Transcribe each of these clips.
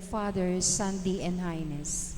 Father, Son, and Highness.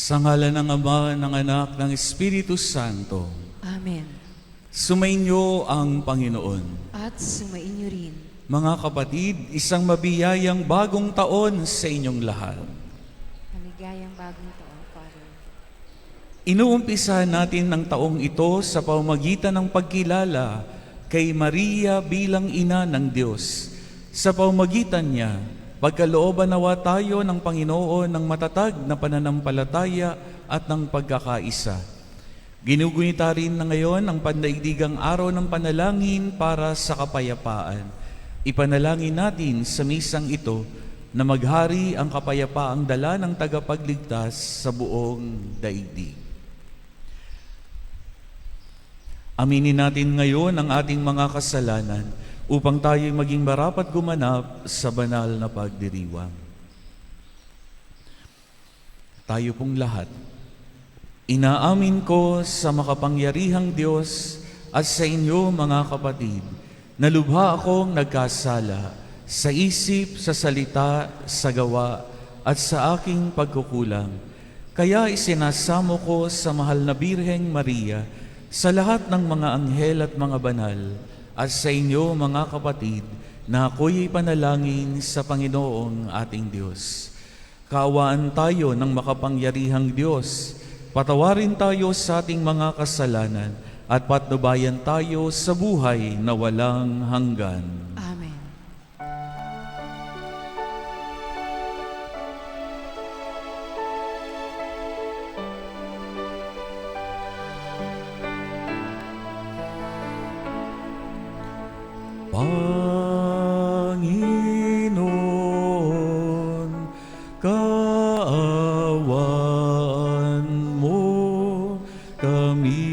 Sa ngalan ng Ama, ng Anak, ng Espiritu Santo. Amen. Sumainyo ang Panginoon. At sumainyo rin. Mga kapatid, isang mabiyayang bagong taon sa inyong lahat. Maligayang bagong taon, Father. Inuumpisa natin ang taong ito sa pamamagitan ng pagkilala kay Maria bilang ina ng Diyos. Sa pamamagitan niya, pagkalooban nawa tayo ng Panginoon ng matatag na pananampalataya at ng pagkakaisa. Ginugunita rin na ngayon ang pandaigdigang araw ng panalangin para sa kapayapaan. Ipanalangin natin sa misang ito na maghari ang kapayapaang dala ng tagapagligtas sa buong daigdig. Aminin natin ngayon ang ating mga kasalanan upang tayo'y maging marapat gumanap sa banal na pagdiriwang. Tayo pong lahat, inaamin ko sa makapangyarihang Diyos at sa inyo mga kapatid, na lubha akong nagkasala sa isip, sa salita, sa gawa, at sa aking pagkukulang. Kaya isinasamo ko sa mahal na Birheng Maria, sa lahat ng mga anghel at mga banal, at sa inyo mga kapatid, na ako'y panalangin sa Panginoong ating Diyos. Kaawaan tayo ng makapangyarihang Diyos, patawarin tayo sa ating mga kasalanan, at patnubayan tayo sa buhay na walang hanggan. Amen. Panginoon, kaawaan mo kami.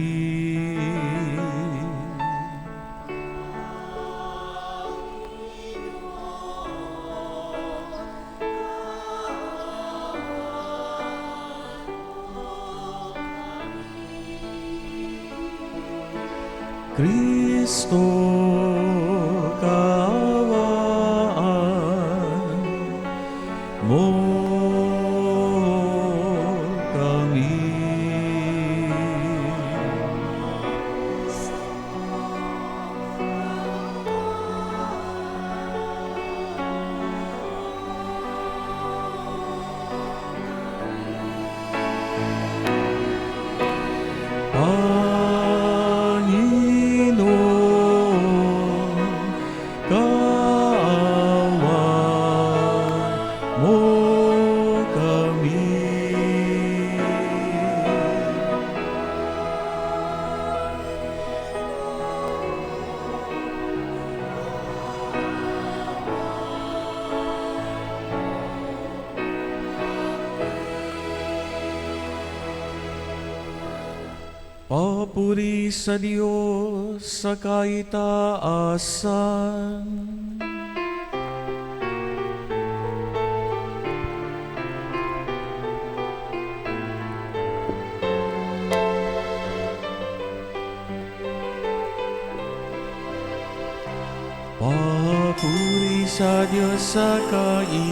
Kristo, kaawaan mo kami. Panginoon, kaawaan mo kami. Papuri sa Diyos sa kaitaasan. Papuri sa Diyos sa kaitaasan.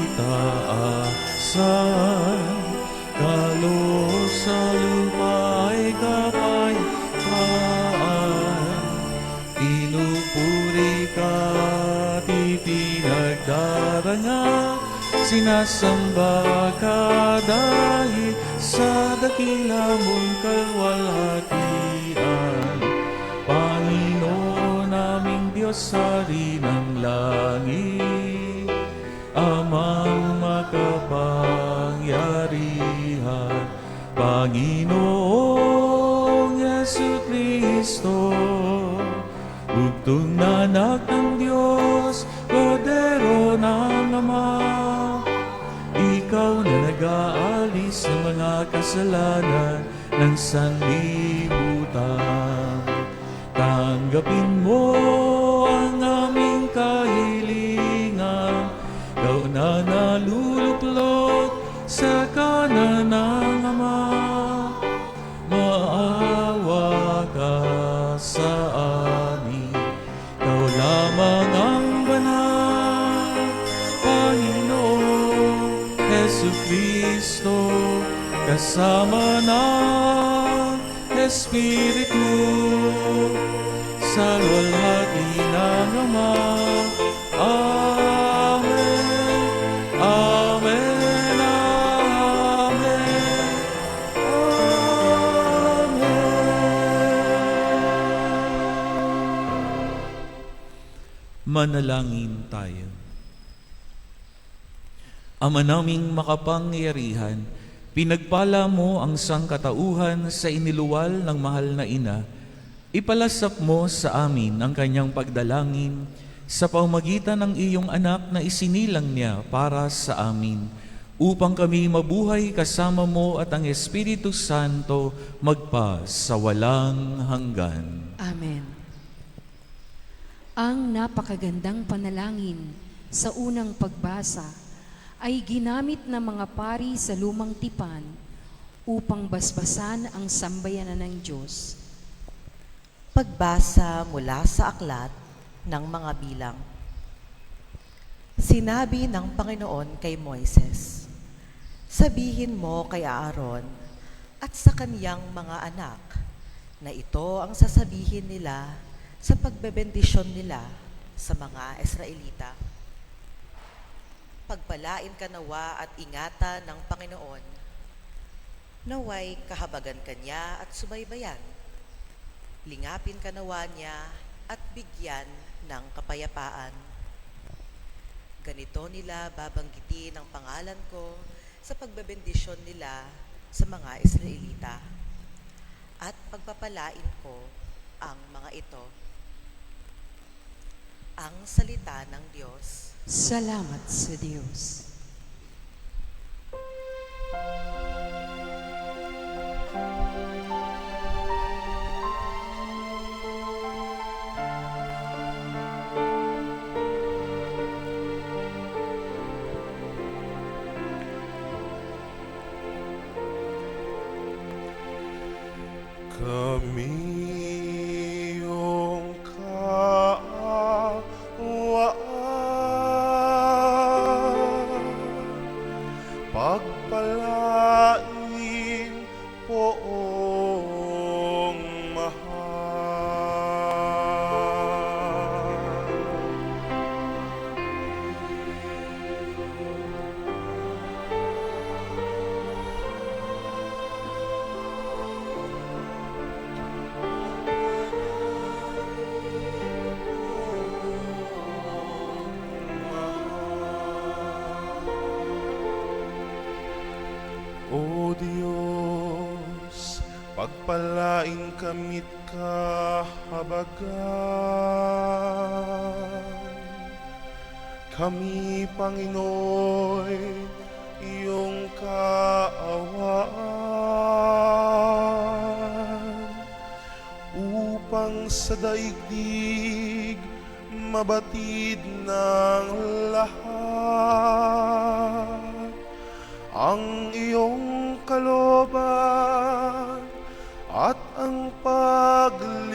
Kaloob sa lupa ay kapayapaan. Pinupuri ka at ipinagdaranga. Sinasamba ka dahil sa dakila mong kalwalhatian. Panginoon naming Diyos, Hari ng langit, Amang makapangyarihan, Panginoong Jesucristo, bugtong na anak ng Diyos, Kordero ng Ama. Ikaw na nag-aalis ng mga kasalanan ng sanlibutan. Tanggapin mo ang aming kahilingan, ikaw na naluluklok sa kanan ng Ama. Maawa ka sa amin, ikaw lamang ang banal, Panginoon Jesucristo, kasama ng Espiritu, sa luwalhati ng Ama. Amen, Amen, Amen, Amen. Manalangin tayo. Ama naming makapangyarihan, pinagpala mo ang sangkatauhan sa iniluwal ng mahal na ina. Ipalasap mo sa amin ang kanyang pagdalangin sa pamamagitan ng iyong anak na isinilang niya para sa amin, upang kami mabuhay kasama mo at ang Espiritu Santo magpa sa walang hanggan. Amen. Ang napakagandang panalangin sa unang pagbasa ay ginamit ng mga pari sa lumang tipan upang basbasan ang sambayanan ng Diyos. Pagbasa mula sa aklat ng mga bilang. Sinabi ng Panginoon kay Moises, sabihin mo kay Aaron at sa kaniyang mga anak na ito ang sasabihin nila sa pagbebendisyon nila sa mga Israelita. Pagpalain ka nawa at ingatan ng Panginoon, naway kahabagan kanya at subaybayan. Lingapin ka nawa niya at bigyan ng kapayapaan. Ganito nila babanggitin ang pangalan ko sa pagbebendisyon nila sa mga Israelita. At pagpapalain ko ang mga ito. ang salita ng Diyos. Salamat sa Diyos. Kami iyong kaawaan, pagpalain poong mahal. O Diyos, pagpalain kami't kahabagan. Kami, Panginoy, iyong kaawaan, upang sa daigdig mabatid ng lahat ang iyong kalooban at ang pagliligtas.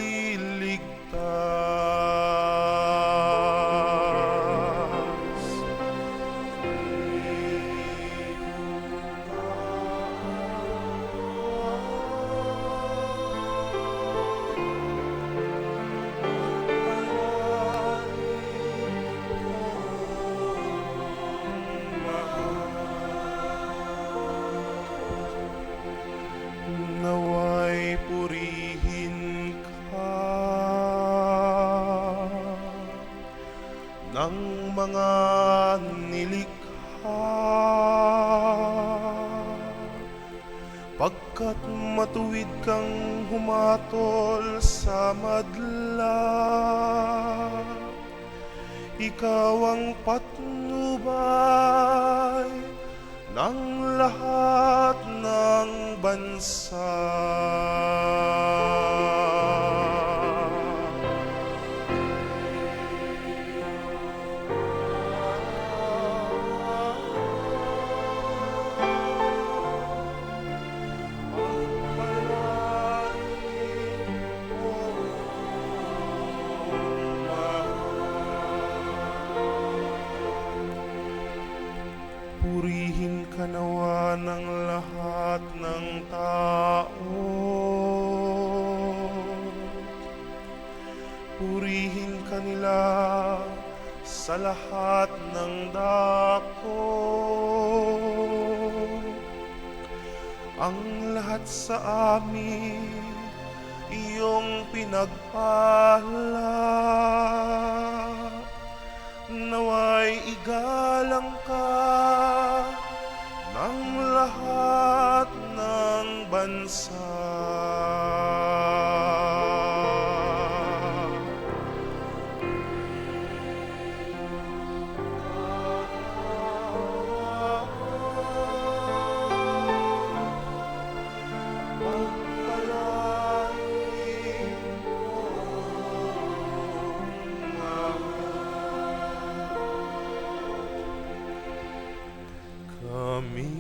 Naway purihin ka ng mga nilikha, pagkat matuwid kang humatol sa madla. Ikaw ang patnubay ng lahat ng bansa. Purihin ka nawa ng lahat ng tao. Purihin ka nila sa lahat ng dako. Ang lahat sa amin iyong pinagpala. Naway igalang ka ng lahat ng bansa. Kami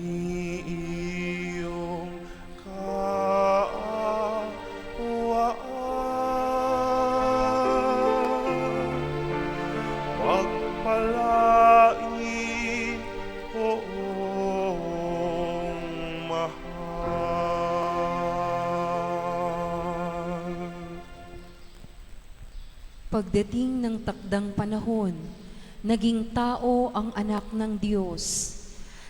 iyong kaawaan, pagpalain poong mahal. Pagdating ng takdang panahon, naging tao ang anak ng Diyos.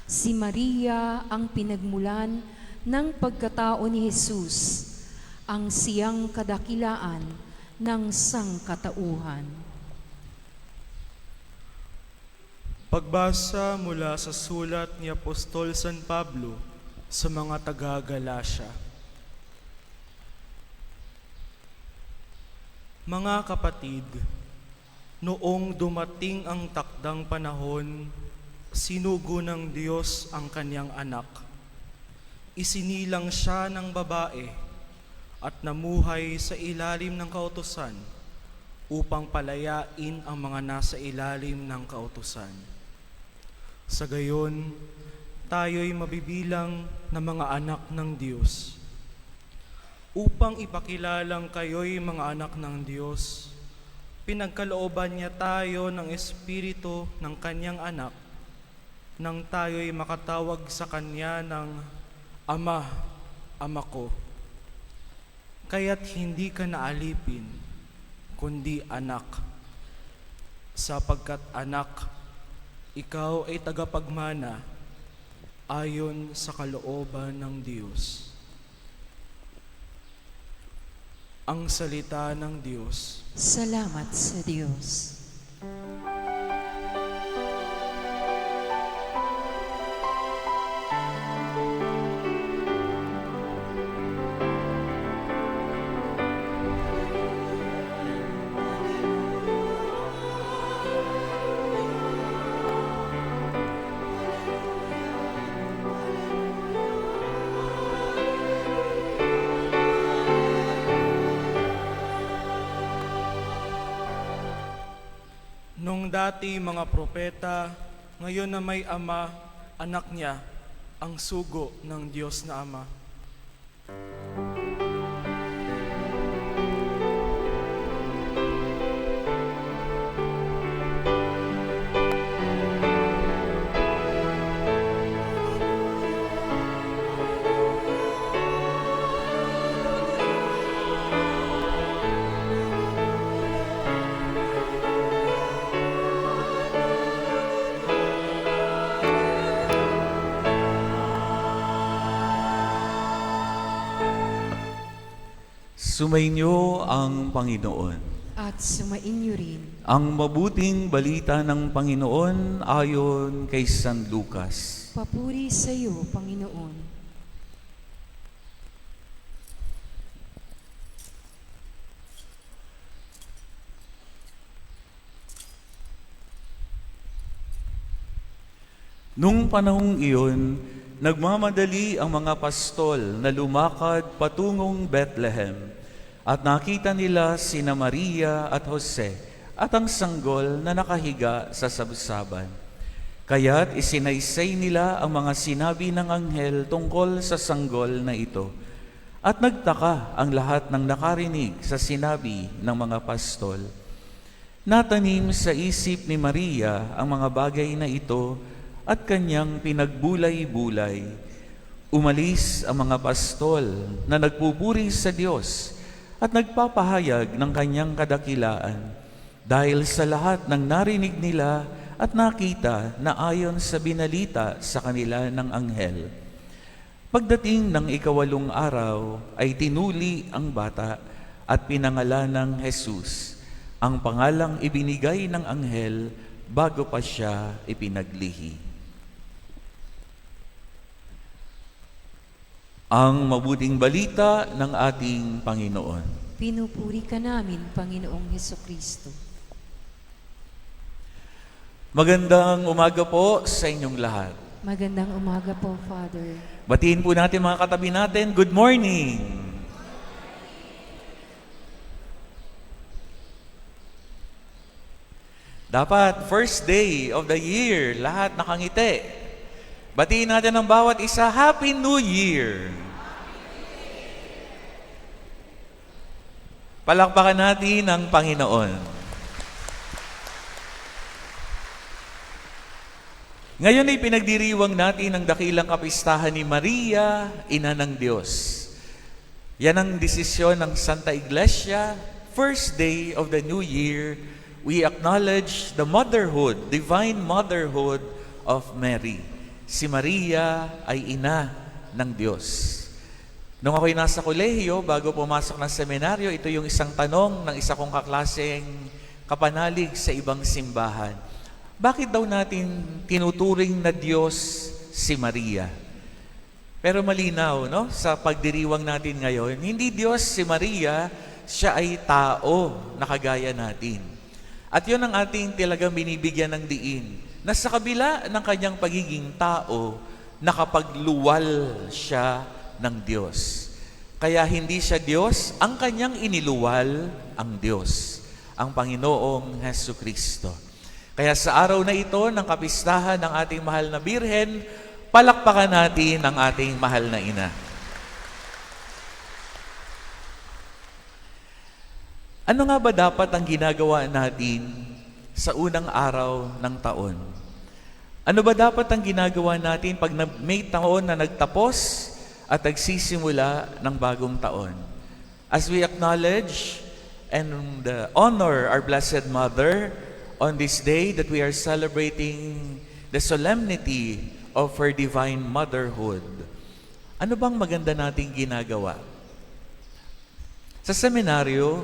Si Maria ang pinagmulan ng pagkatao ni Jesus, ang siyang kadakilaan ng sangkatauhan. Pagbasa mula sa sulat ni Apostol San Pablo sa mga taga-Galasya. Mga kapatid, Noong dumating ang takdang panahon, sinugo ng Diyos ang kanyang anak. Isinilang siya ng babae at namuhay sa ilalim ng kautusan upang palayain ang mga nasa ilalim ng kautusan. Sa gayon, tayo'y mabibilang na mga anak ng Diyos. Upang ipakilalang kayo'y mga anak ng Diyos, pinagkalooban niya tayo ng Espiritu ng Kanyang anak nang tayo'y makatawag sa Kanya ng Ama, Ama ko. Kaya't hindi ka naalipin, kundi anak. Sapagkat anak, ikaw ay tagapagmana ayon sa kalooban ng Diyos. Ang salita ng Diyos. Salamat sa Diyos. Nung dati mga propeta, ngayon na may ama, anak niya, ang sugo ng Diyos na Ama. Sumainyo ang Panginoon. At sumainyo rin. Ang mabuting balita ng Panginoon ayon kay San Lucas. Papuri sa iyo, Panginoon. Nung panahong iyon, nagmamadali ang mga pastol na lumakad patungong Bethlehem at nakita nila sina Maria at Jose at ang sanggol na nakahiga sa sabsaban. Kaya't isinaysay nila ang mga sinabi ng anghel tungkol sa sanggol na ito. At nagtaka ang lahat ng nakarinig sa sinabi ng mga pastol. Natanim sa isip ni Maria ang mga bagay na ito at kanyang pinagbulay-bulay. Umalis ang mga pastol na nagpupuri sa Diyos at nagpapahayag ng kanyang kadakilaan dahil sa lahat ng narinig nila at nakita na ayon sa binalita sa kanila ng anghel. Pagdating ng 8 araw ay tinuli ang bata at pinangalan ng Jesus, ang pangalang ibinigay ng anghel bago pa siya ipinaglihi. Ang mabuting balita ng ating Panginoon. Pinupuri ka namin, Panginoong Hesukristo. Magandang umaga po sa inyong lahat. Magandang umaga po, Father. Batiin po natin mga katabi natin, good morning! Dapat, first day of the year, lahat nakangiti. Batiin natin ang bawat isa, Happy New Year! Palakpakan natin ang Panginoon. Ngayon ay pinagdiriwang natin ang dakilang kapistahan ni Maria, Ina ng Diyos. Yan ang desisyon ng Santa Iglesia. First day of the new year, we acknowledge the motherhood, divine motherhood of Mary. Si Maria ay ina ng Diyos. Nung ako'y nasa kolehiyo, bago pumasok ng seminaryo, ito yung isang tanong ng isa kong kaklaseng kapanalig sa ibang simbahan. Bakit daw natin tinuturing na Diyos si Maria? Pero malinaw, no? Sa pagdiriwang natin ngayon, hindi Diyos si Maria, siya ay tao na kagaya natin. At yun ang ating talagang binibigyan ng diin, na sa kabila ng kanyang pagiging tao, nakapagluwal siya ng Diyos. Kaya hindi siya Diyos, ang kanyang iniluwal ang Diyos, ang Panginoong Hesukristo. Kaya sa araw na ito ng kapistahan ng ating mahal na Birhen, palakpakan natin ang ating mahal na ina. Ano nga ba dapat ang ginagawa natin sa unang araw ng taon? Ano ba dapat ang ginagawa natin pag may taon na nagtapos at nagsisimula ng bagong taon? As we acknowledge and honor our Blessed Mother on this day that we are celebrating the solemnity of her divine motherhood, ano bang maganda nating ginagawa? Sa seminaryo,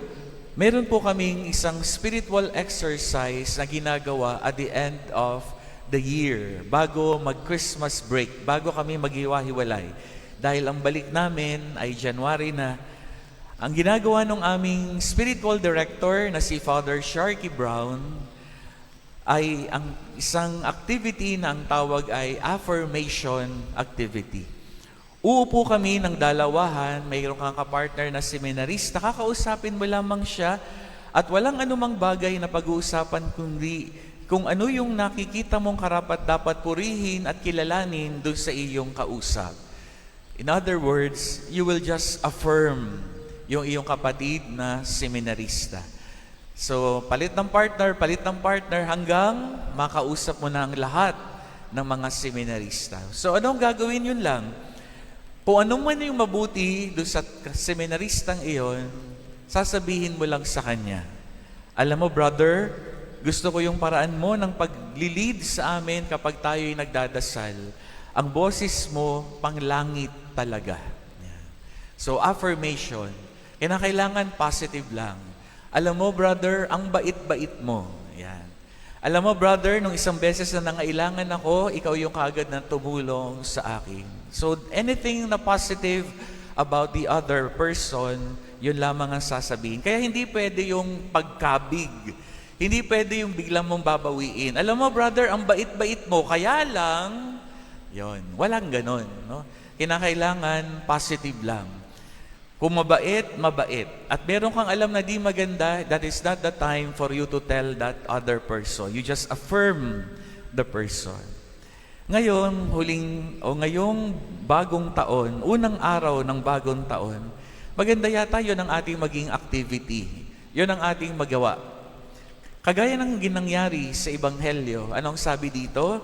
meron po kaming isang spiritual exercise na ginagawa at the end of the year, bago mag-Christmas break, bago kami maghiwa-hiwalay. Dahil ang balik namin ay January na, ang ginagawa ng aming spiritual director na si Father Sharky Brown ay ang isang activity na ang tawag ay affirmation activity. Uupo kami ng dalawahan, mayroon kang kapartner na seminarista, kakausapin mo lamang siya at walang anumang bagay na pag-uusapan kundi kung ano yung nakikita mong karapat-dapat purihin at kilalanin doon sa iyong kausap. In other words, you will just affirm yung iyong kapatid na seminarista. So, palit ng partner hanggang makausap mo na ang lahat ng mga seminarista. So, anong gagawin yun lang? Kung ano man yung mabuti doon sa seminaristang iyon, sasabihin mo lang sa kanya, alam mo brother, gusto ko yung paraan mo ng paglilid sa amin kapag tayo'y nagdadasal. Ang boses mo, panglangit talaga. Yan. So affirmation, kailangan positive lang. Alam mo brother, ang bait-bait mo. Yan. Alam mo brother, nung isang beses na nangailangan ako, ikaw yung kaagad na tumulong sa akin. So anything na positive about the other person, yun lamang ang sasabihin. Kaya hindi pwede yung pagkabig. Hindi pwede yung biglang mong babawiin. Alam mo brother, ang bait-bait mo, kaya lang, yun, walang ganon. No? Kinakailangan positive lang. Kung mabait, mabait. At meron kang alam na di maganda, that is not the time for you to tell that other person. You just affirm the person. Ngayon, ngayong bagong taon, unang araw ng bagong taon, maganda yata yun ang ating maging activity. Yun ang ating magawa. Kagaya ng ginangyari sa Ebanghelyo, anong sabi dito?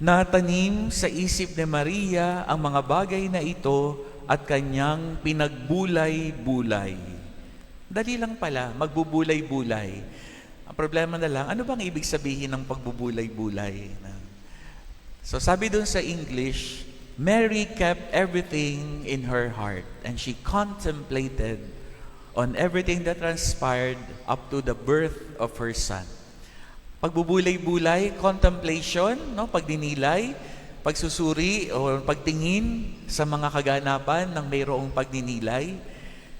Natanim sa isip ni Maria ang mga bagay na ito at kanyang pinagbulay-bulay. Dali lang pala, magbubulay-bulay. Ang problema na lang, ano bang ibig sabihin ng pagbubulay-bulay? So sabi dun sa English, Mary kept everything in her heart and she contemplated on everything that transpired up to the birth of her son. Pagbubulay-bulay, contemplation, no? Pagdinilay, pagsusuri o pagtingin sa mga kaganapan ng mayroong pagdinilay.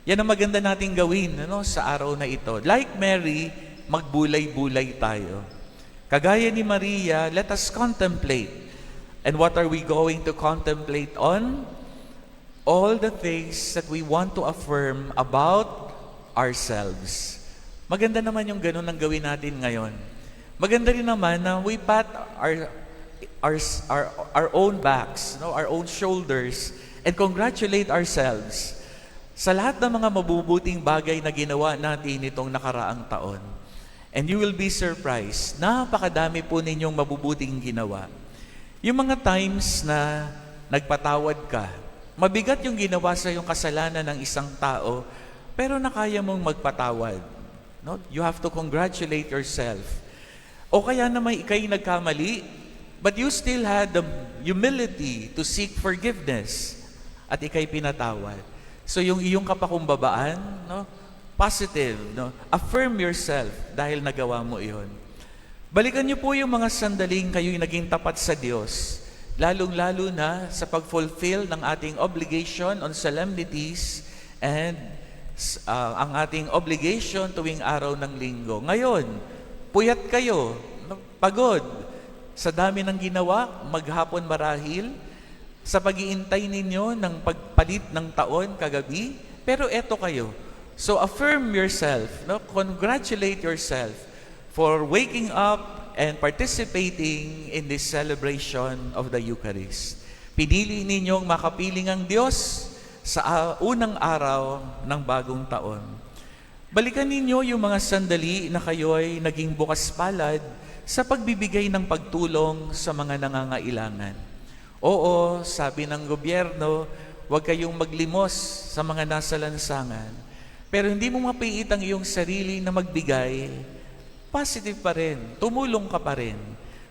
Yan ang maganda nating gawin sa araw na ito. Like Mary, magbulay-bulay tayo. Kagaya ni Maria, let us contemplate. And what are we going to contemplate on? All the things that we want to affirm about ourselves. Maganda naman yung ganun ang gawin natin ngayon. Maganda rin naman na we pat our own backs, our own shoulders, and congratulate ourselves sa lahat ng mga mabubuting bagay na ginawa natin itong nakaraang taon. And you will be surprised, napakadami po ninyong mabubuting ginawa. Yung mga times na nagpatawad ka, mabigat yung ginawa sa yung kasalanan ng isang tao, pero nakaya mong magpatawad. No? You have to congratulate yourself. O kaya naman ikay nagkamali, but you still had the humility to seek forgiveness at ikay pinatawad. So yung iyong kapakumbabaan, positive, affirm yourself dahil nagawa mo iyon. Balikan niyo po yung mga sandaling kayo'y naging tapat sa Diyos, lalong-lalo na sa pag-fulfill ng ating obligation on solemnities and ang ating obligation tuwing araw ng linggo. Ngayon, puyat kayo, pagod, sa dami ng ginawa, maghapon marahil, sa pag-iintay ninyo ng pagpalit ng taon kagabi, pero eto kayo. So affirm yourself, no? Congratulate yourself for waking up and participating in this celebration of the Eucharist. Pinili ninyong makapiling ang Diyos sa unang araw ng bagong taon. Balikan ninyo yung mga sandali na kayo ay naging bukas palad sa pagbibigay ng pagtulong sa mga nangangailangan. Oo, sabi ng gobyerno, huwag kayong maglimos sa mga nasa lansangan. Pero hindi mo mapiit ang iyong sarili na magbigay, positive pa rin, tumulong ka pa rin.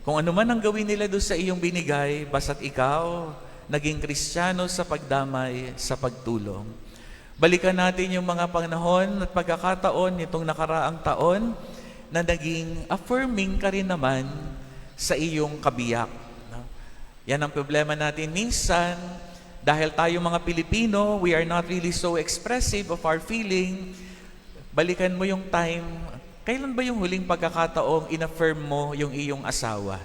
Kung ano man ang gawin nila doon sa iyong binigay, basta't ikaw naging Kristiyano sa pagdamay, sa pagtulong. Balikan natin yung mga panahon at pagkakataon nitong nakaraang taon na naging affirming ka rin naman sa iyong kabiyak. Yan ang problema natin minsan, dahil tayo mga Pilipino, we are not really so expressive of our feeling. Balikan mo yung time, kailan ba yung huling pagkakataong in-affirm mo yung iyong asawa?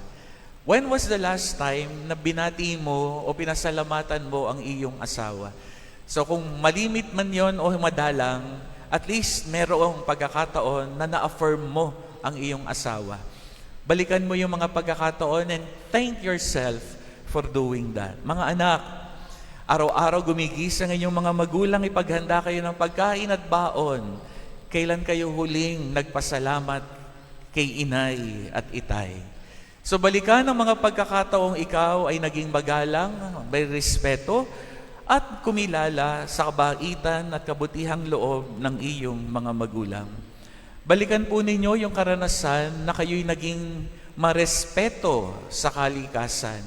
When was the last time na binati mo o pinasalamatan mo ang iyong asawa? So kung malimit man yon o madalang, at least merong pagkakataon na na-affirm mo ang iyong asawa. Balikan mo yung mga pagkakataon and thank yourself for doing that. Mga anak, araw-araw gumigising ang inyong mga magulang, ipaghanda kayo ng pagkain at baon. Kailan kayo huling nagpasalamat kay inay at itay? So balikan ang mga pagkakataong ikaw ay naging magalang, may respeto, at kumilala sa kabaitan at kabutihang loob ng iyong mga magulang. Balikan po ninyo yung karanasan na kayo'y naging marespeto sa kalikasan.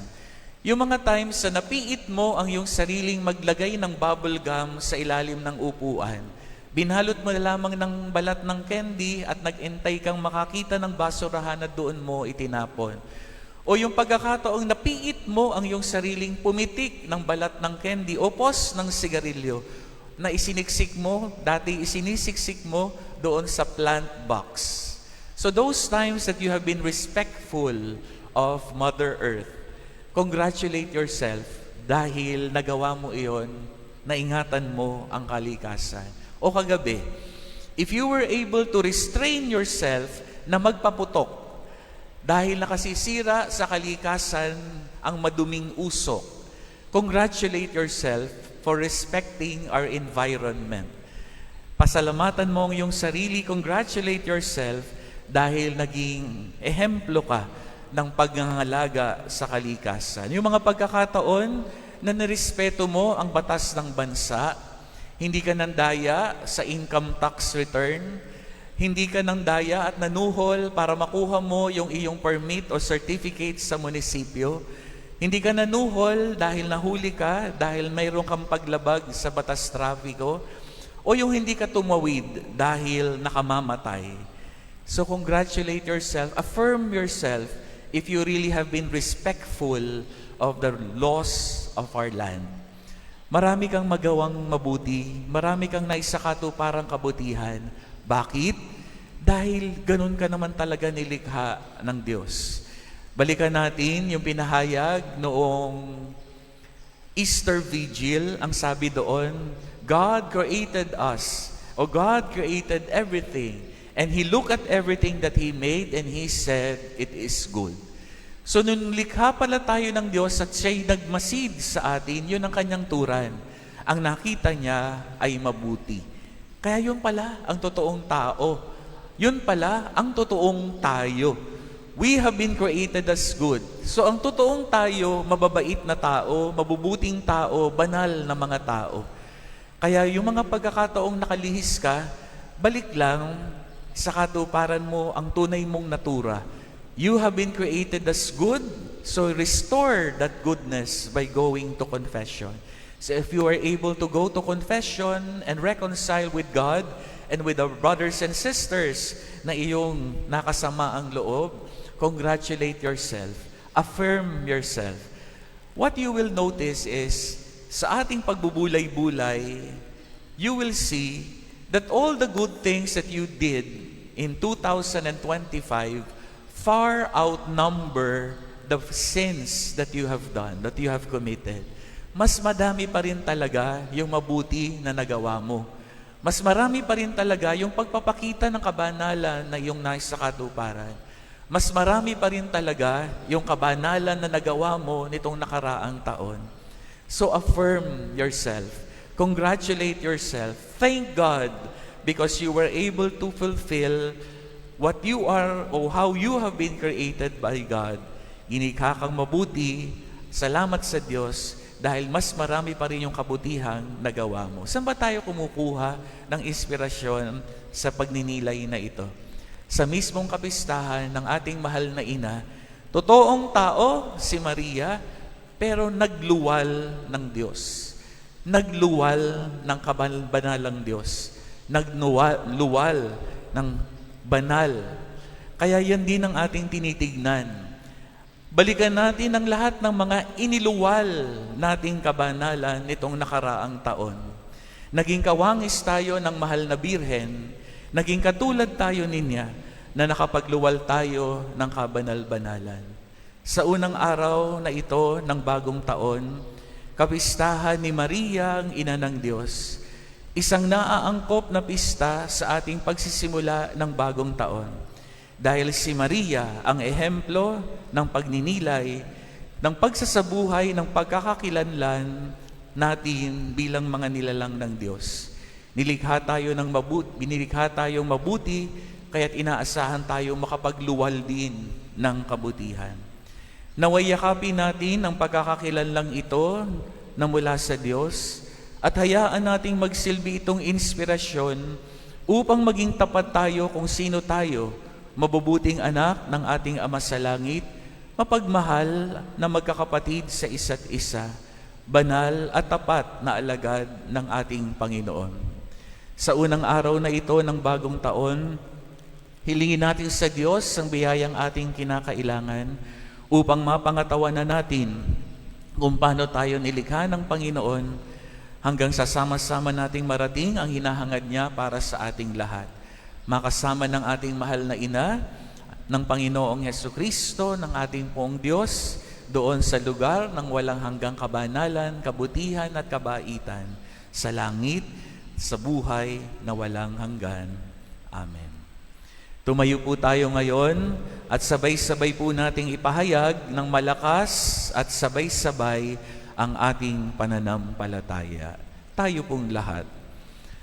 Yung mga times na napiit mo ang iyong sariling maglagay ng bubble gum sa ilalim ng upuan. Binalot mo na lamang ng balat ng candy at nag-entay kang makakita ng basurahan na doon mo itinapon. O yung pagkakataong napiit mo ang iyong sariling pumitik ng balat ng candy o pos ng sigarilyo na isiniksik mo, dati isinisiksik mo doon sa plant box. So those times that you have been respectful of Mother Earth, congratulate yourself dahil nagawa mo iyon, naingatan mo ang kalikasan. O kagabi, if you were able to restrain yourself na magpaputok dahil nakasisira sa kalikasan ang maduming usok, congratulate yourself for respecting our environment. Pasalamatan mo ang iyong sarili, congratulate yourself dahil naging ehemplo ka ng pagngangalaga sa kalikasan. Yung mga pagkakataon na nirespeto mo ang batas ng bansa, hindi ka nandaya sa income tax return, hindi ka nandaya at nanuhol para makuha mo yung iyong permit o certificate sa munisipyo, hindi ka nanuhol dahil nahuli ka, dahil mayroon kang paglabag sa batas trapiko, o yung hindi ka tumawid dahil nakamamatay. So congratulate yourself, affirm yourself, if you really have been respectful of the laws of our land. Marami kang magawang mabuti, marami kang naisakatuparang kabutihan. Bakit? Dahil ganun ka naman talaga nilikha ng Diyos. Balikan natin yung pinahayag noong Easter Vigil. Ang sabi doon, God created us, or God created everything. And He looked at everything that He made and He said, it is good. So nung likha pala tayo ng Diyos at siya'y nagmasid sa atin, yun ang kanyang turan. Ang nakita niya ay mabuti. Kaya yun pala ang totoong tao. Yun pala ang totoong tayo. We have been created as good. So ang totoong tayo, mababait na tao, mabubuting tao, banal na mga tao. Kaya yung mga pagkakataong nakalihis ka, balik lang sa katuparan mo ang tunay mong natura. You have been created as good, so restore that goodness by going to confession. So if you are able to go to confession and reconcile with God and with our brothers and sisters na iyong nakasama ang loob, congratulate yourself, affirm yourself. What you will notice is, sa ating pagbubulay-bulay, you will see that all the good things that you did in 2025 far outnumber the sins that you have done, that you have committed. Mas madami pa rin talaga yung mabuti na nagawa mo. Mas marami pa rin talaga yung pagpapakita ng kabanalan na iyong nasa katuparan. Mas marami pa rin talaga yung kabanalan na nagawa mo nitong nakaraang taon. So affirm yourself. Congratulate yourself. Thank God because you were able to fulfill what you are or how you have been created by God. Ginikha kang mabuti. Salamat sa Diyos dahil mas marami pa rin yung kabutihang nagawa mo. Saan ba tayo kumukuha ng inspirasyon sa pagninilay na ito? Sa mismong kapistahan ng ating mahal na ina, totoong tao si Maria, pero nagluwal ng Diyos. Nagluwal ng kabanalang Diyos. Nagluwal ng banal. Kaya yan din ang ating tinitignan. Balikan natin ang lahat ng mga iniluwal nating kabanalan nitong nakaraang taon. Naging kawangis tayo ng mahal na birhen, naging katulad tayo niya na nakapagluwal tayo ng kabanal-banalan. Sa unang araw na ito ng bagong taon, kapistahan ni Maria ang ina ng Diyos, isang naaangkop na pista sa ating pagsisimula ng bagong taon. Dahil si Maria ang ehemplo ng pagninilay, ng pagsasabuhay, ng pagkakakilanlan natin bilang mga nilalang ng Diyos. Nilikha tayo ng binilikha tayong mabuti, kaya't inaasahan tayo makapagluwal din ng kabutihan. Naway yakapin natin ang pagkakakilanlang ito na mula sa Diyos at hayaan nating magsilbi itong inspirasyon upang maging tapat tayo kung sino tayo, mabubuting anak ng ating Ama sa Langit, mapagmahal na magkakapatid sa isa't isa, banal at tapat na alagad ng ating Panginoon. Sa unang araw na ito ng bagong taon, hilingin natin sa Diyos ang biyayang ating kinakailangan upang mapangatawanan natin kung paano tayo nilikha ng Panginoon hanggang sa sama-sama nating marating ang hinahangad niya para sa ating lahat. Makasama ng ating mahal na ina, ng Panginoong Hesukristo, ng ating poong Diyos, doon sa lugar ng walang hanggang kabanalan, kabutihan at kabaitan, sa langit, sa buhay na walang hanggan. Amen. Tumayo po tayo ngayon at sabay-sabay po nating ipahayag ng malakas at sabay-sabay ang ating pananampalataya. Tayo pong lahat.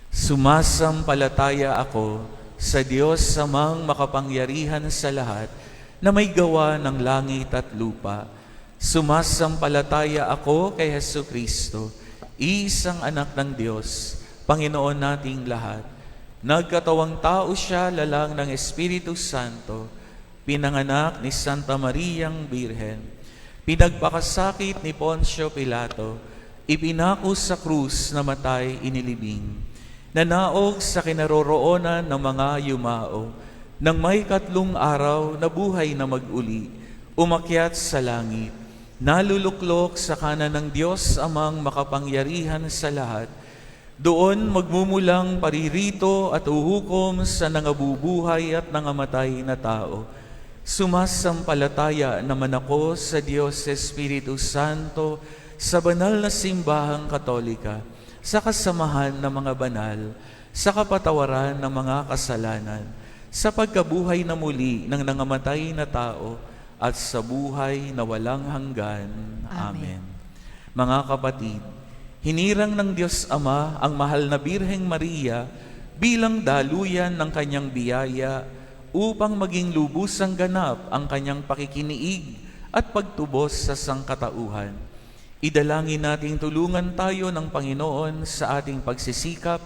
Sumasampalataya ako sa Diyos samang makapangyarihan sa lahat na may gawa ng langit at lupa. Sumasampalataya ako kay Hesukristo, isang anak ng Diyos, Panginoon nating lahat. Nagkatawang tao siya lalang ng Espiritu Santo, pinanganak ni Santa Mariang Birhen, pinagpakasakit ni Poncio Pilato, ipinako sa krus na matay inilibing, nanaog sa kinaroroonan ng mga yumao, nang may 3 araw na buhay na mag-uli, umakyat sa langit, naluluklok sa kanan ng Diyos amang makapangyarihan sa lahat, doon magmumulang paririto at uhukom sa nangabubuhay at nangamatay na tao. Sumasampalataya naman ako sa Diyos Espiritu Santo, sa banal na simbahang Katolika, sa kasamahan ng mga banal, sa kapatawaran ng mga kasalanan, sa pagkabuhay na muli ng nangamatay na tao, at sa buhay na walang hanggan. Amen. Mga kapatid, hinirang ng Diyos Ama ang mahal na Birheng Maria bilang daluyan ng kanyang biyaya upang maging lubusang ganap ang kanyang pakikiniig at pagtubos sa sangkatauhan. Idalangin nating tulungan tayo ng Panginoon sa ating pagsisikap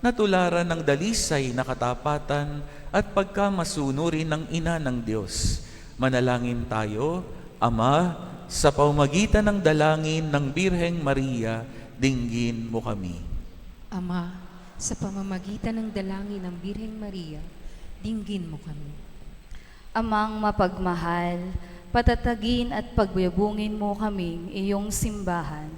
na tularan ng dalisay na katapatan at pagkamasunurin ng Ina ng Diyos. Manalangin tayo, Ama, sa pamamagitan ng dalangin ng Birheng Maria, dinggin mo kami. Ama, sa pamamagitan ng dalangin ng Birheng Maria, dinggin mo kami. Amang mapagmahal, patatagin at pagbuyabungin mo kaming iyong simbahan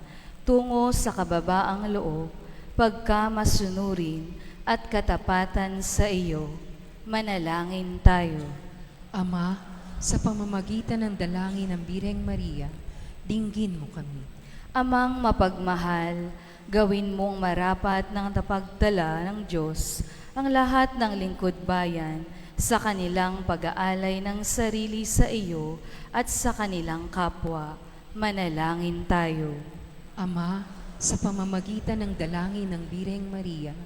tungo sa kababaang loob, pagkamasunurin at katapatan sa iyo. Manalangin tayo. Ama, sa pamamagitan ng dalangin ng Birheng Maria, dinggin mo kami. Amang mapagmahal, gawin mong marapat ng napagdala ng Diyos ang lahat ng lingkod bayan sa kanilang pag-aalay ng sarili sa iyo at sa kanilang kapwa. Manalangin tayo. Ama, sa pamamagitan ng dalangin ng Birheng Maria,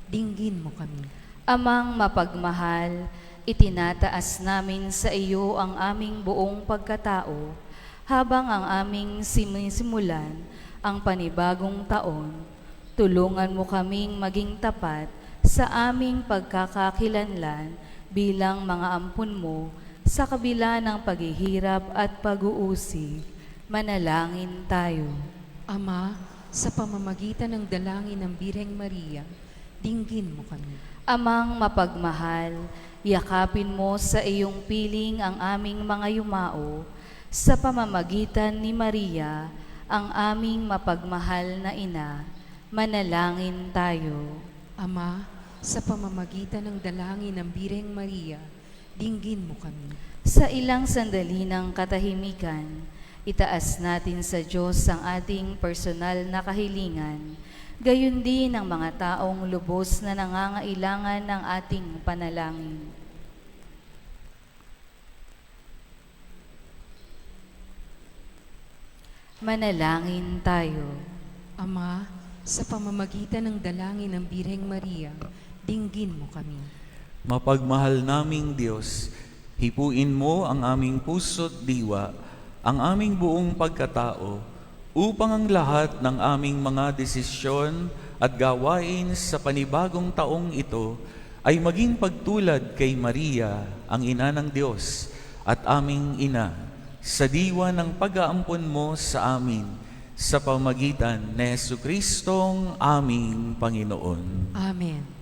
dinggin mo kami. Amang mapagmahal, itinataas namin sa iyo ang aming buong pagkatao habang ang aming sinisimulan ang panibagong taon. Tulungan mo kaming maging tapat sa aming pagkakakilanlan bilang mga ampun mo sa kabila ng paghihirap at pag-uusig. Manalangin tayo. Ama, sa pamamagitan ng dalangin ng Birheng Maria, dinggin mo kami. Amang mapagmahal, yakapin mo sa iyong piling ang aming mga yumao sa pamamagitan ni Maria, ang aming mapagmahal na ina. Manalangin tayo. Ama, sa pamamagitan ng dalangin ng Birheng Maria, dinggin mo kami. Sa ilang sandali ng katahimikan, itaas natin sa Diyos ang ating personal na kahilingan, gayon din ang mga taong lubos na nangangailangan ng ating panalangin. Manalangin tayo. Ama, sa pamamagitan ng dalangin ng Birheng Maria, dinggin mo kami. Mapagmahal naming Diyos, hipuin mo ang aming puso't diwa, ang aming buong pagkatao, upang ang lahat ng aming mga desisyon at gawain sa panibagong taong ito ay maging pagtulad kay Maria, ang ina ng Diyos at aming ina, sa diwa ng pag-aampon mo sa amin, sa pamagitan ni Jesucristong aming Panginoon. Amen.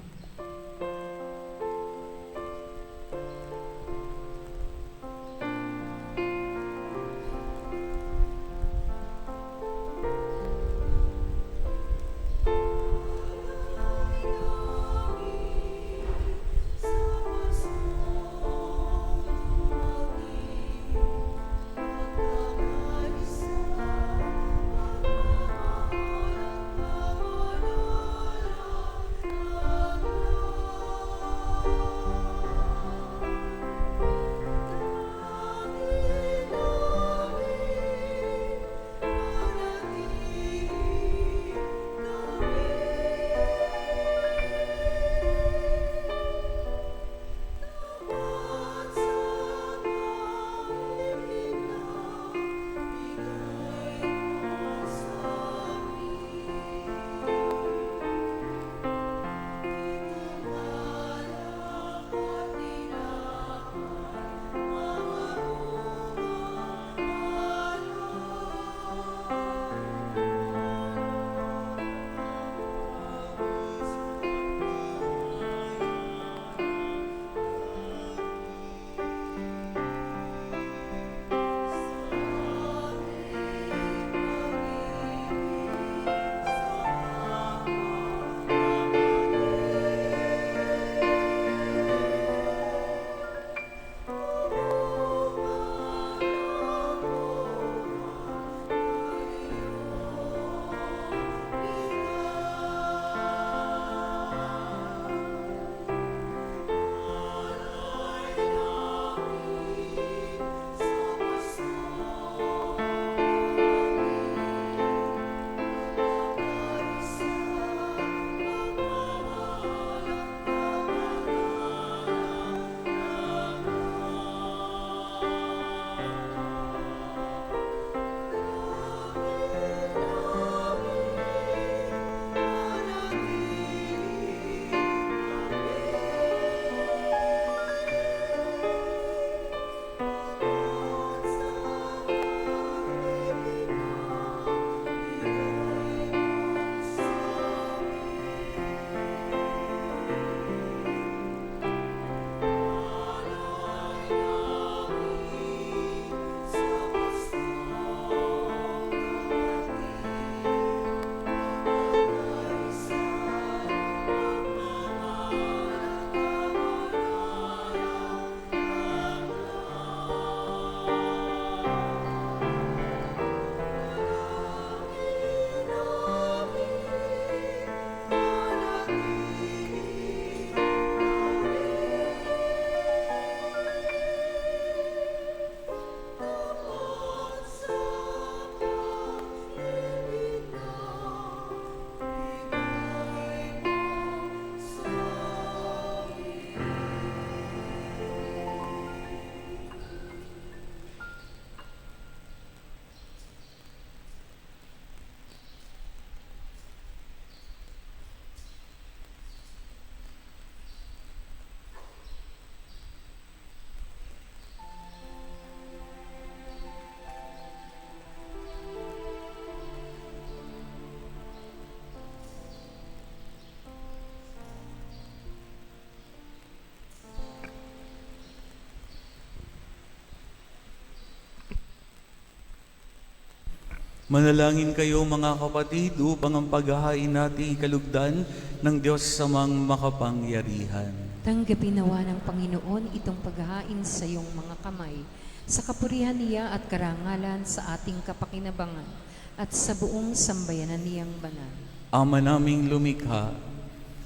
Manalangin kayo mga kapatid upang ang paghahain natin kalugdan ng Diyos sa mga makapangyarihan. Tanggapin nawa ng Panginoon itong paghahain sa iyong mga kamay, sa kapurihan niya at karangalan sa ating kapakinabangan, at sa buong sambayanan niyang banal. Ama naming lumikha,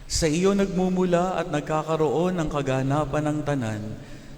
sa iyo nagmumula at nagkakaroon ng kaganapan ng tanan,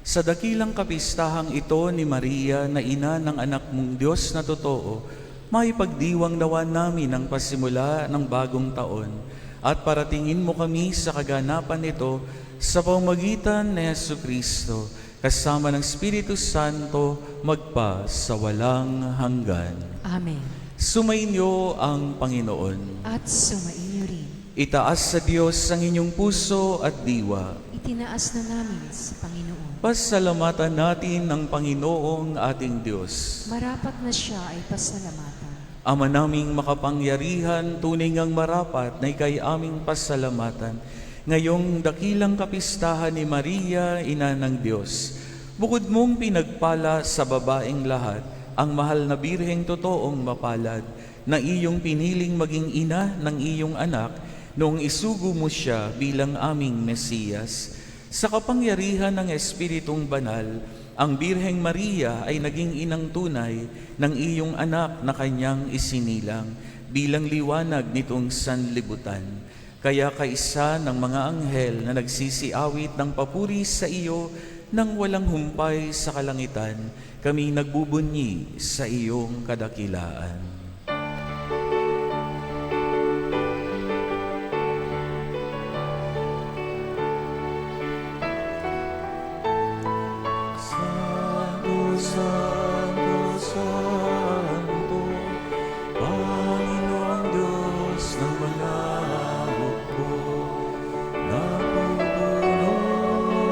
sa dakilang kapistahang ito ni Maria na ina ng anak mong Diyos na totoo, maipagdiwang nawa namin ang pasimula ng bagong taon at paratingin mo kami sa kaganapan nito sa pamamagitan ni Jesucristo kasama ng Espiritu Santo magpa sa walang hanggan. Amen. Sumainyo ang Panginoon. At sumainyo rin. Itaas sa Diyos ang inyong puso at diwa. Itinaas na namin sa Panginoon. Pasalamatan natin ng Panginoong ating Diyos. Marapat na siya ay pasalamatan. Ama naming makapangyarihan, tunay ngang marapat na ikay aming pasalamatan. Ngayong dakilang kapistahan ni Maria, Ina ng Diyos, bukod mong pinagpala sa babaeng lahat, ang mahal na birheng totoong mapalad, na iyong piniling maging ina ng iyong anak, noong isugo mo siya bilang aming Mesiyas. Sa kapangyarihan ng Espiritong Banal, ang Birheng Maria ay naging inang tunay ng iyong anak na kanyang isinilang bilang liwanag nitong sanlibutan. Kaya kaisa ng mga anghel na nagsisiawit ng papuri sa iyo nang walang humpay sa kalangitan, kami nagbubunyi sa iyong kadakilaan. Santo, Santo, Panginoong Diyos ng mga hukbo, napupuno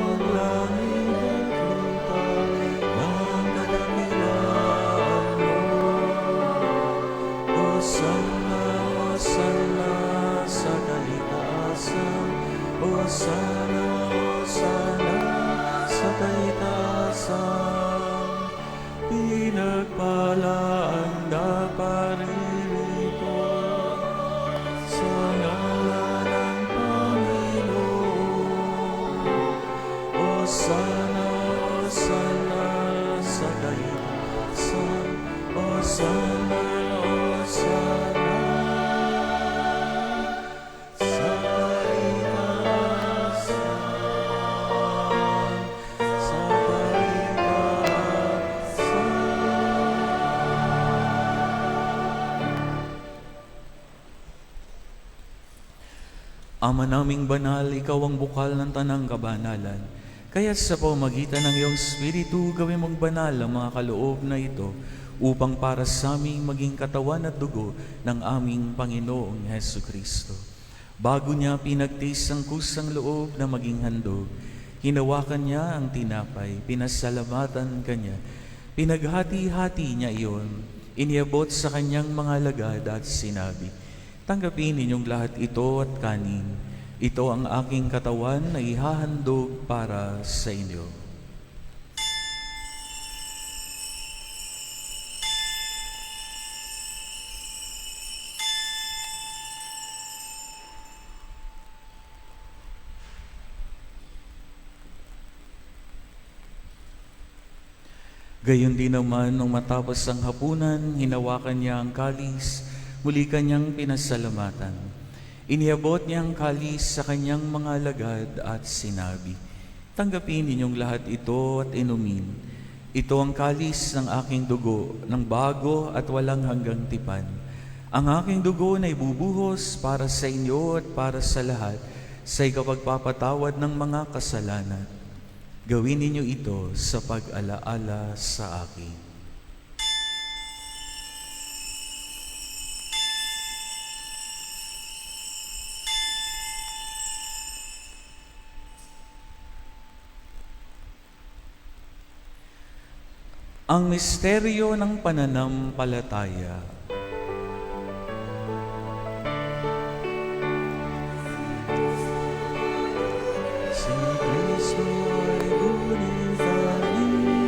ang langit at lupa ng kadakilaan mo. Hosanna, Hosanna sa kaitaasan, Hosanna, Hosanna sa kaitaasan. Pinagpala ang naparirito sa ngalan ng Panginoon. Hosanna, Hosanna sa kaitaasan, Hosanna, Hosanna sa kaitaasan, sa Ama naming banal, ikaw ang bukal ng tanang kabanalan. Kaya sa pamamagitan ng iyong Espiritu, gawin mong banal ang mga kaloob na ito upang para sa aming maging katawan at dugo ng aming Panginoong Jesucristo. Bago niya pinagtiis ang kusang loob na maging handog, hinawakan niya ang tinapay, pinasalamatan kanya, pinaghati-hati niya iyon, iniabot sa kanyang mga alagad at sinabi, tanggapin ninyong lahat ito at kanin. Ito ang aking katawan na ihahandog para sa inyo. Gayon din naman, nung matapos ang hapunan, hinawakan niya ang kalis, muli kanyang pinasalamatan. Iniabot niya ang kalis sa kanyang mga alagad at sinabi, tanggapin ninyong lahat ito at inumin. Ito ang kalis ng aking dugo, ng bago at walang hanggang tipan. Ang aking dugo na ibubuhos para sa inyo at para sa lahat sa ikapagpapatawad ng mga kasalanan. Gawin ninyo ito sa pag-alaala sa akin. Ang misteryo ng pananampalataya. Si Kristo ay gunit kanina,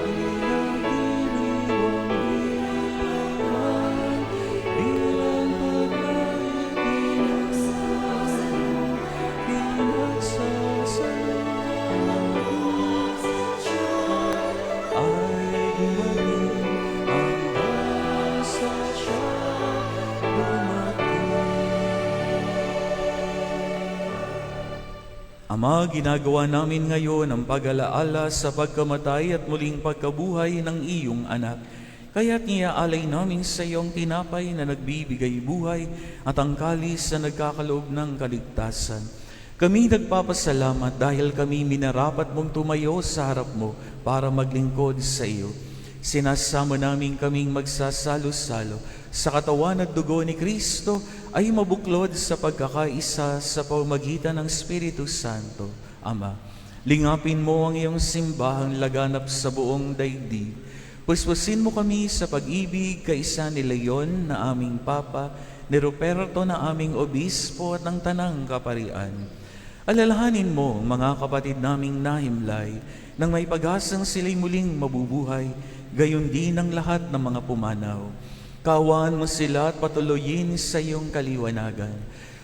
pinagdiriwang Ama, ginagawa namin ngayon ang pag-alaala sa pagkamatay at muling pagkabuhay ng iyong anak. Kaya't niaalay namin sa iyong tinapay na nagbibigay buhay at ang kalis na nagkakaloob ng kaligtasan. Kami nagpapasalamat dahil kami minarapat mong tumayo sa harap mo para maglingkod sa iyo. Sinasama namin kaming magsasalo-salo sa katawan at dugo ni Kristo ay mabuklod sa pagkakaisa sa pamamagitan ng Espiritu Santo. Ama, lingapin mo ang iyong simbahang laganap sa buong daigdig. Puspusin mo kami sa pag-ibig kaisa ni Leon na aming Papa, ni Ruperto na aming Obispo at ng Tanang Kaparian. Alalahanin mo, mga kapatid naming nahimlay, nang may pag-asang sila'y muling mabubuhay, gayon din ang lahat ng mga pumanaw. Kaawaan mo sila at patuloyin sa iyong kaliwanagan.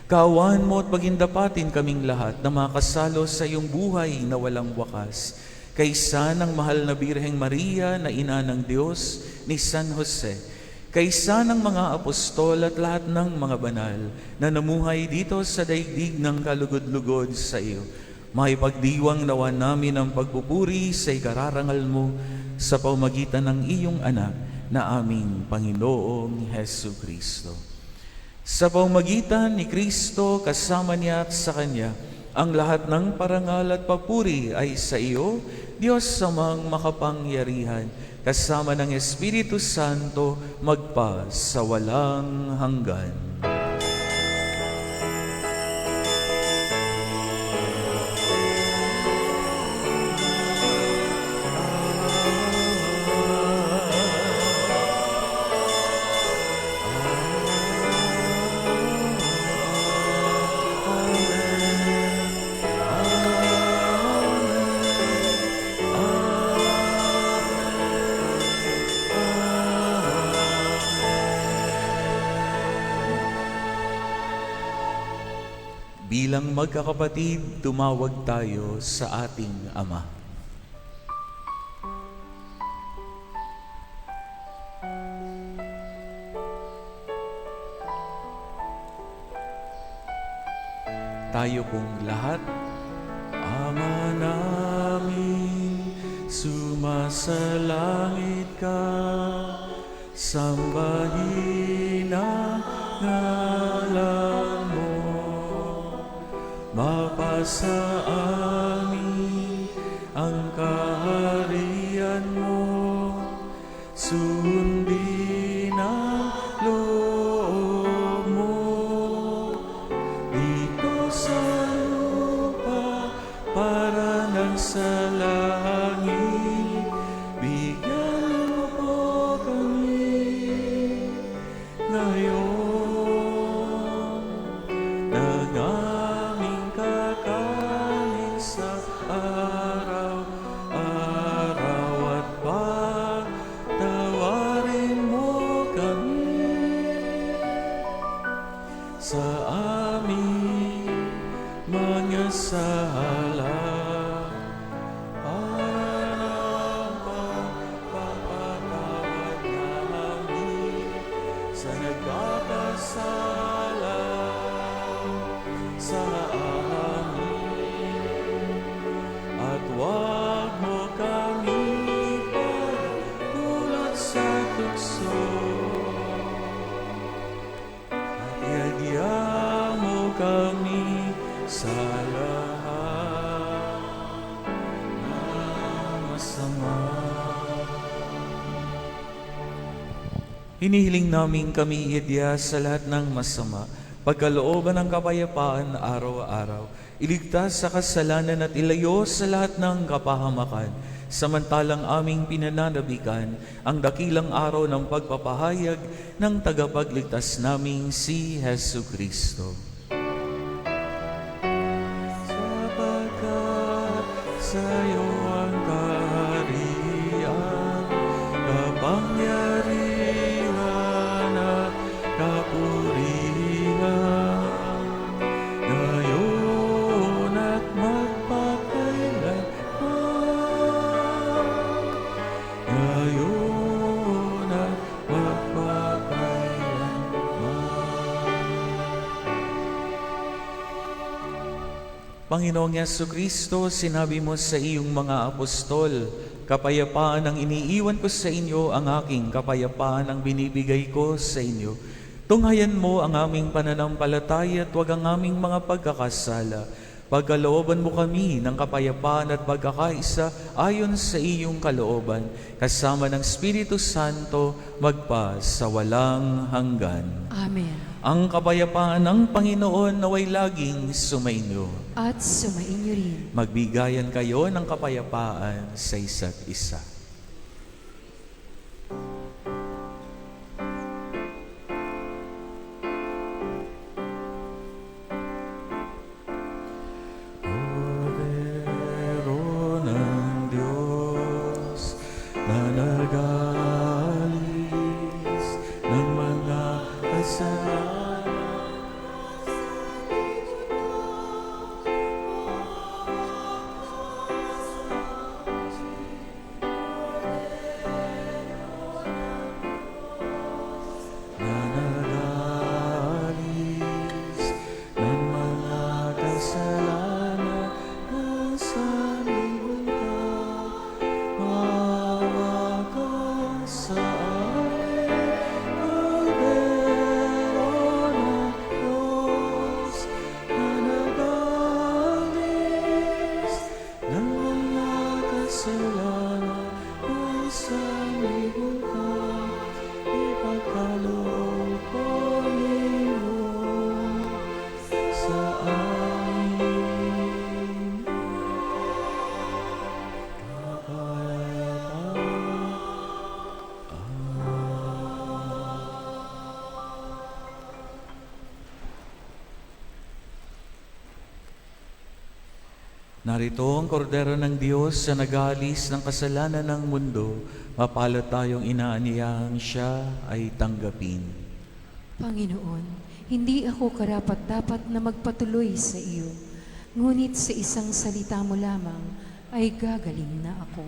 Kaawaan mo at pagindapatin kaming lahat na makasalo sa iyong buhay na walang wakas. Kaysa ng mahal na Birheng Maria na ina ng Diyos ni San Jose, kaysa ng mga apostol at lahat ng mga banal na namuhay dito sa daigdig ng kalugod-lugod sa iyo, maipagdiwang nawa namin ang pagpupuri sa ikararangal mo sa pamamagitan ng iyong anak na aming Panginoong Hesu Kristo. Sa pamamagitan ni Kristo, kasama niya at sa Kanya, ang lahat ng parangal at papuri ay sa iyo, Diyos Amang makapangyarihan, kasama ng Espiritu Santo, magpa sa walang hanggan. Bilang magkakapatid, tumawag tayo sa ating Ama. Tayo pong lahat, Ama namin, sumasalangit ka, sambahin ang ngalan mo. Mapasa amin ang kaharian mo, sundin ang loob mo. Dito sa lupa, para nang sa langit, bigyan mo po kami ngayon ng aming kakanin sa araw-araw at pagtawarin mo kami sa aming mga sala para ng pagpapatawad namin sa nagkakasala sa amin, at huwag mo kami pagdulot sa tukso, at iagya mo kami sa lahat ng masama. Hinihiling namin kami idya sa lahat ng masama, pagkalooban ng kapayapaan araw-araw, iligtas sa kasalanan at ilayo sa lahat ng kapahamakan, samantalang aming pinananabikan ang dakilang araw ng pagpapahayag ng tagapagligtas naming si Hesu Kristo. Sapagkat sa iyo ang kaharian, kapangyarihan at kapurihan, ngayon at magpakailanman, ngayon at magpakailanman. Panginoong Yesukristo, sinabi mo sa iyong mga apostol, kapayapaan ang iniiwan ko sa inyo, ang aking kapayapaan ang binibigay ko sa inyo. Tunghayan mo ang aming pananampalataya at huwag ang aming mga pagkakasala. Pagkalooban mo kami ng kapayapaan at pagkakaisa ayon sa iyong kalooban, kasama ng Espiritu Santo, magpa sa walang hanggan. Amen. Ang kapayapaan ng Panginoon naway laging sumainyo. At sumainyo rin. Magbigayan kayo ng kapayapaan sa isa't isa. Cordero ng Diyos na nagalis ng mga kasalanan, na nagalis ng mga kasalanan, nasa libutan, maawa ka sa amin. Cordero ng Diyos na nagalis ng mga kasalanan, nasa libutan, ipagkaloob ko ninyo sa amin. Narito ang kordero ng Diyos sa nag-aalis ng kasalanan ng mundo. Mapalad tayong inaanyayahan siya ay tanggapin. Panginoon, hindi ako karapat-dapat na magpatuloy sa iyo, ngunit sa isang salita mo lamang ay gagaling na ako.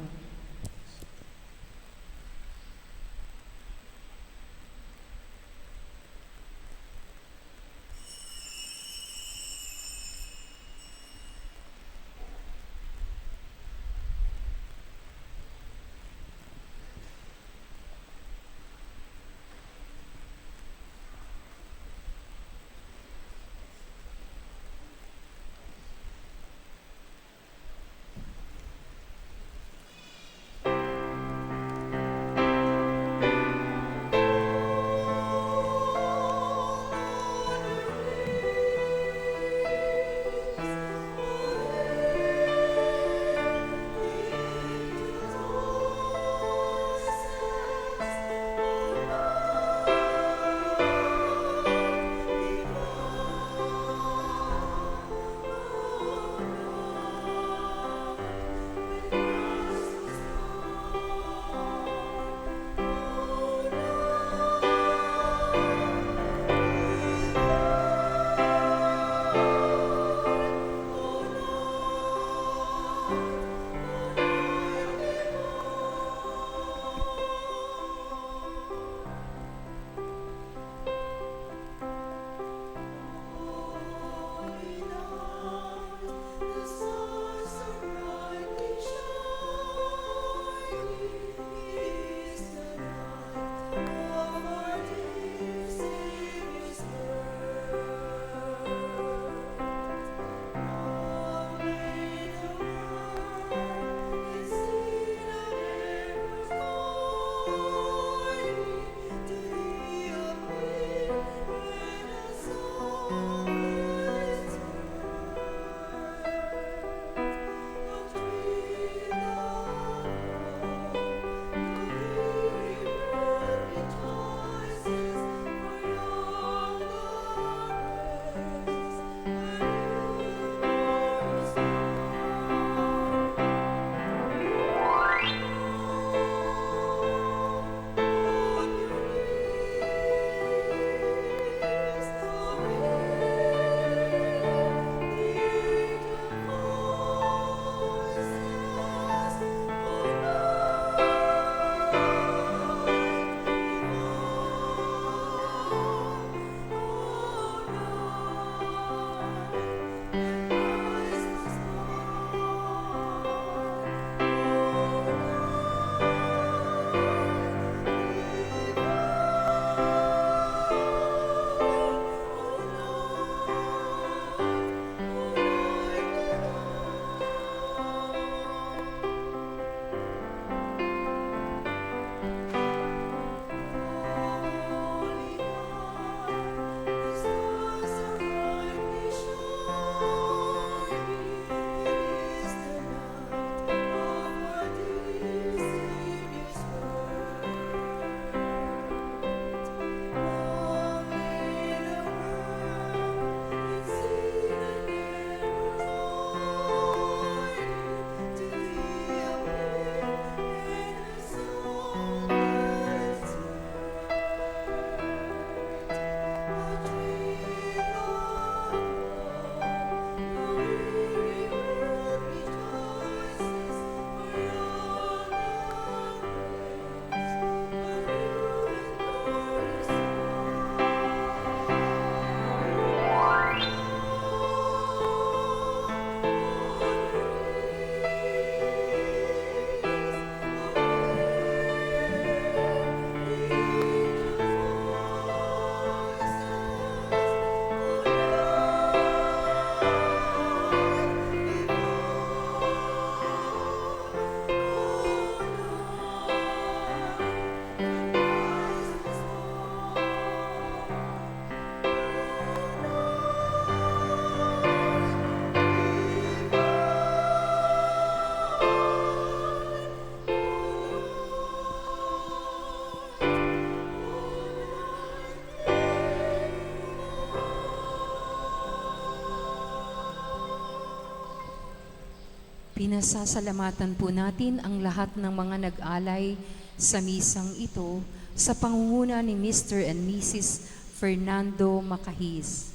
Pinasasalamatan po natin ang lahat ng mga nag-alay sa misang ito sa pangunguna ni Mr. and Mrs. Fernando Macahis.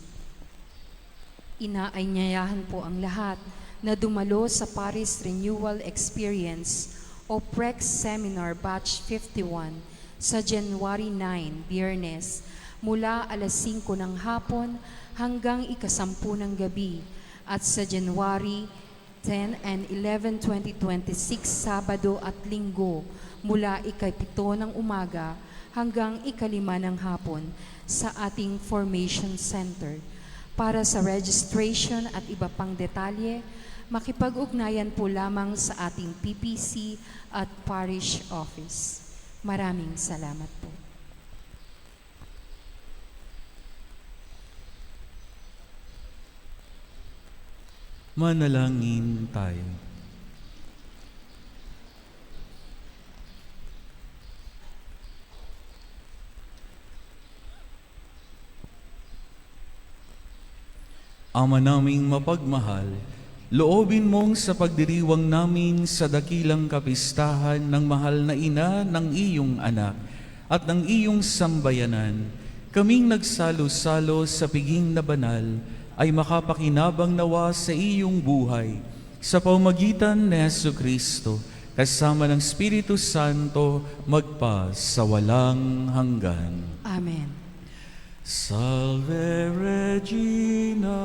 Inaanyayahan po ang lahat na dumalo sa Paris Renewal Experience o PREX Seminar Batch 51 sa January 9, Biyernes, mula alas 5 ng hapon hanggang ika-10 ng gabi, at sa January 10 and 11, 2026, Sabado at Linggo, mula ika-7 ng umaga hanggang ika-5 ng hapon sa ating Formation Center. Para sa registration at iba pang detalye, makipag-ugnayan po lamang sa ating PPC at Parish Office. Maraming salamat po. Manalangin tayo. Ama naming mapagmahal, loobin mong sa pagdiriwang namin sa dakilang kapistahan ng mahal na ina ng iyong anak at ng iyong sambayanan, kaming nagsalo-salo sa piging na banal ay makapakinabang nawa sa iyong buhay sa pamamagitan ni Jesucristo kasama ng Espiritu Santo magpa sa walang hanggan. Amen. Salve Regina.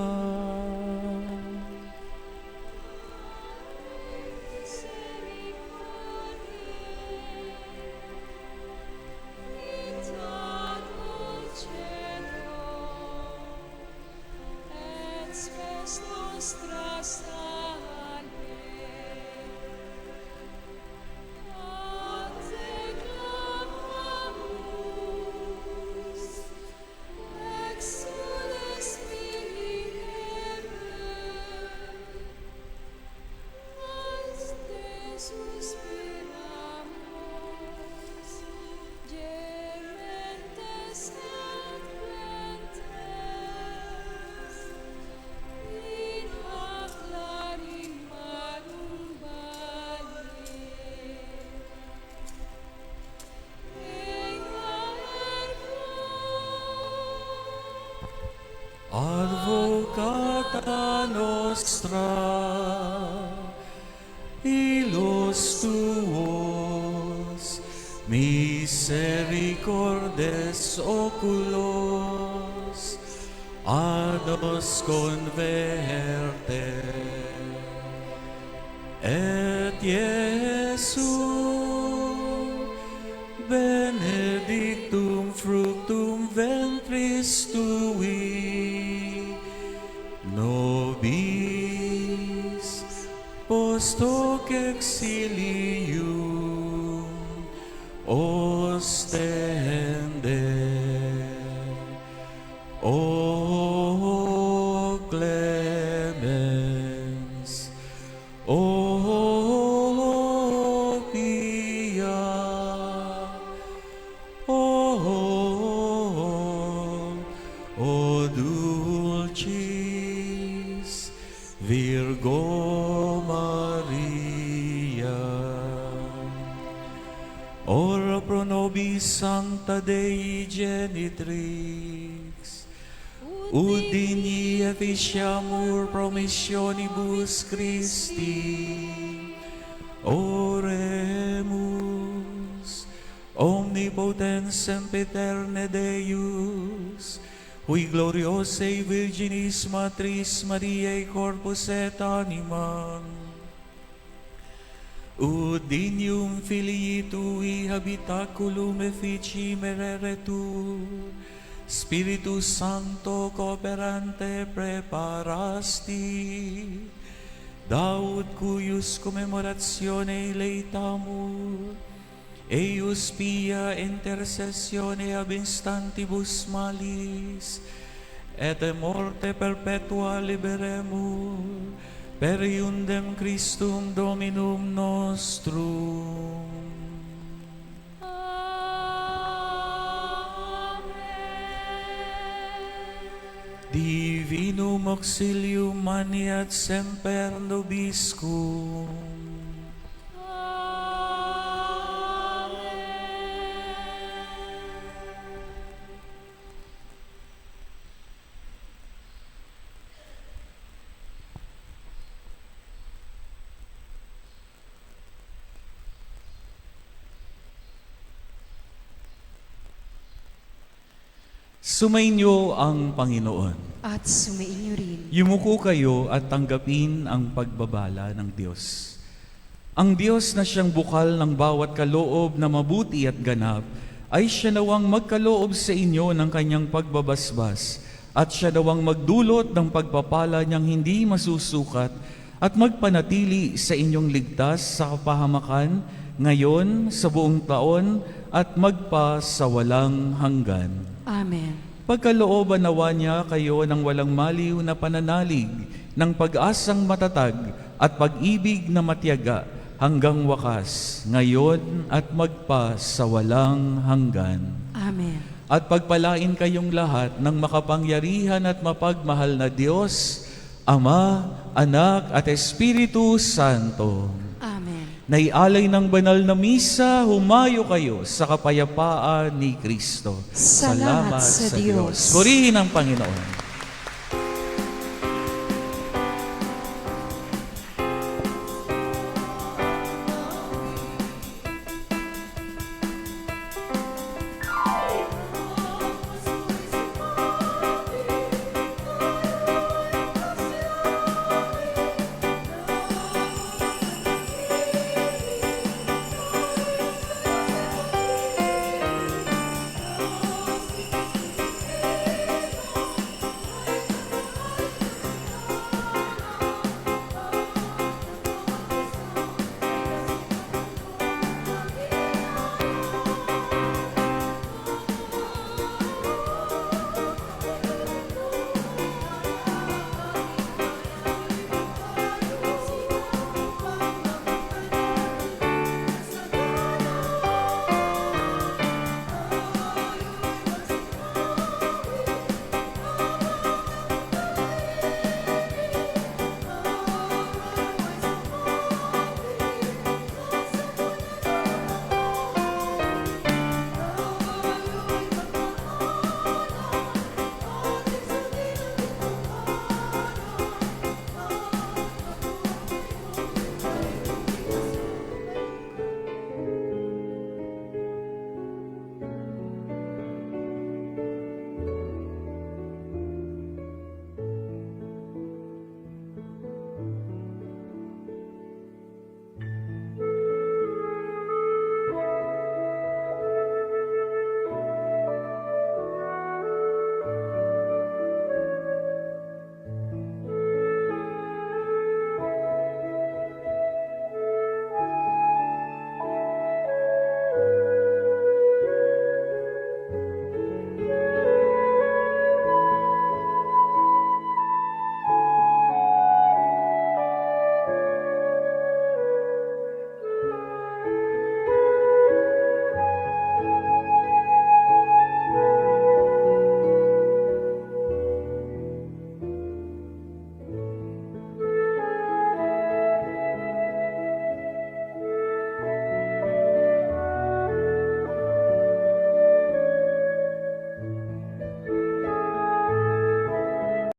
Advocata nostra, illos tuos, misericordes oculos, a nos converte, et Jesum benedictum fructum ventris tui, nobis post hoc exilium ostende. O clemens, o pia, o dulcis Virgo Maria. Ora pro nobis Sancta Dei Genitrix, ut digni efficiamur promissionibus Christi. Oremus. Omnipotens sempiterne Deus, qui gloriose Virginis Matris Mariae corpus et animam, ut dignum filii tui habitaculum efficimere tu, Spiritus Sancto cooperante preparasti, Daud cuius commemoratione leitamur, eius pia intercessione ab instantibus malis, et de morte perpetua liberemur, per iundem Christum Dominum nostrum. Divina Divinum auxilium maniat semper nobiscum. Sumainyo ang Panginoon. At sumainyo rin. Yumuko kayo at tanggapin ang pagbabala ng Diyos. Ang Diyos na siyang bukal ng bawat kaloob na mabuti at ganap, ay siya nawang magkaloob sa inyo ng kanyang pagbabasbas, at siya nawang magdulot ng pagpapala niyang hindi masusukat, at magpanatili sa inyong ligtas sa kapahamakan, ngayon, sa buong taon, at magpa sa walang hanggan. Amen. Pagkalooban nawa niya kayo ng walang maliw na pananalig, ng pag-asang matatag at pag-ibig na matiyaga hanggang wakas, ngayon at magpa sa walang hanggan. Amen. At pagpalain kayong lahat ng makapangyarihan at mapagmahal na Diyos, Ama, Anak at Espiritu Santo. Amen. Naialay ng banal na misa, humayo kayo sa kapayapaan ni Kristo. Salamat sa Diyos. Purihin ang Panginoon.